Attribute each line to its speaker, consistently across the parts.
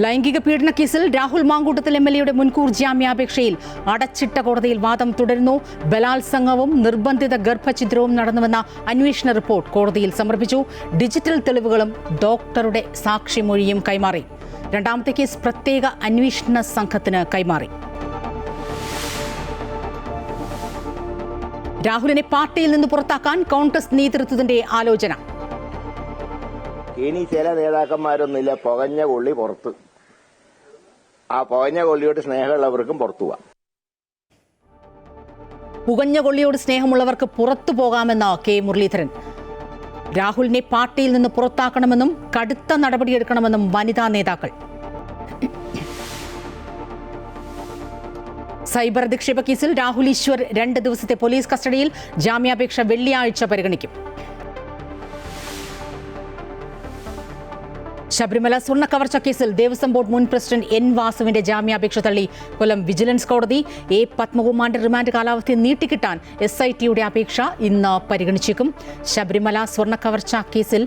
Speaker 1: ലൈംഗിക പീഡന കേസിൽ രാഹുൽ മാങ്കൂട്ടത്തിൽ എംഎൽഎയുടെ മുൻകൂർ ജാമ്യാപേക്ഷയിൽ അടച്ചിട്ട കോടതിയിൽ വാദം തുടരുന്നു. ബലാത്സംഗവും നിർബന്ധിത ഗർഭഛിദ്രവും നടന്നുവെന്ന അന്വേഷണ റിപ്പോർട്ട് കോടതിയിൽ സമർപ്പിച്ചു. ഡിജിറ്റൽ തെളിവുകളും ഡോക്ടറുടെ സാക്ഷിമൊഴിയും കൈമാറി. രണ്ടാമത്തെ കേസ് പ്രത്യേക അന്വേഷണ സംഘത്തിന് കൈമാറി. രാഹുലിനെ പാർട്ടിയിൽ നിന്ന് പുറത്താക്കാൻ കോൺഗ്രസ് നേതൃത്വത്തിന്റെ ആലോചന.
Speaker 2: ഇനി ചില നേതാക്കന്മാരൊന്നുമില്ല, പുകഞ്ഞ കൊള്ളി പുറത്ത്. ആ പുകഞ്ഞ കൊള്ളിയോട് സ്നേഹമുള്ളവർക്കും പുറത്തു പോവാം.
Speaker 1: പുകഞ്ഞ കൊള്ളിയോട് സ്നേഹമുള്ളവർക്ക് പുറത്തു പോകാമെന്ന് കെ മുരളീധരൻ. രാഹുലിനെ പാർട്ടിയിൽ നിന്ന് പുറത്താക്കണമെന്നും കടുത്ത നടപടിയെടുക്കണമെന്നും വനിതാ നേതാക്കൾ. സൈബർ അധിക്ഷേപ കേസിൽ രാഹുൽ ഈശ്വർ 2 ദിവസത്തെ പോലീസ് കസ്റ്റഡിയിൽ. ജാമ്യാപേക്ഷ വെള്ളിയാഴ്ച പരിഗണിക്കും. ശബരിമല സ്വർണ്ണ കവർച്ച കേസിൽ ദേവസ്വം ബോർഡ് മുൻ പ്രസിഡന്റ് എൻ വാസുവിന്റെ ജാമ്യാപേക്ഷ തള്ളി കൊല്ലം വിജിലൻസ് കോടതി. എ പത്മകുമാറിന്റെ റിമാൻഡ് കാലാവധി നീട്ടിക്കിട്ടാൻ SITയുടെ അപേക്ഷ ഇന്ന് പരിഗണിച്ചേക്കും. ശബരിമല സ്വർണ്ണ കവർച്ച കേസിൽ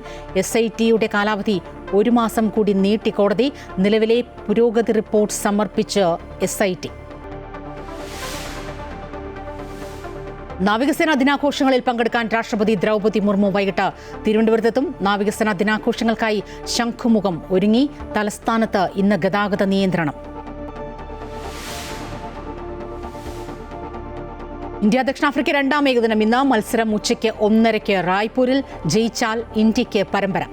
Speaker 1: SITയുടെ കാലാവധി 1 മാസം കൂടി നീട്ടി കോടതി. നിലവിലെ പുരോഗതി റിപ്പോർട്ട് സമർപ്പിച്ച് SIT. നാവികസേനാ ദിനാഘോഷങ്ങളിൽ പങ്കെടുക്കാൻ രാഷ്ട്രപതി ദ്രൗപദി മുർമു വൈകിട്ട് തിരുവനന്തപുരത്തെത്തും. നാവികസേനാ ദിനാഘോഷങ്ങൾക്കായി ശംഖുമുഖം ഒരുങ്ങി. തലസ്ഥാനത്ത് ഇന്ന് ഗതാഗത നിയന്ത്രണം. ഇന്ത്യ ദക്ഷിണാഫ്രിക്ക 2ാം ഏകദിനം ഇന്ന്. മത്സരം ഉച്ചയ്ക്ക് 1:30 റായ്പൂരിൽ. ജയിച്ചാൽ ഇന്ത്യയ്ക്ക് പരമ്പര.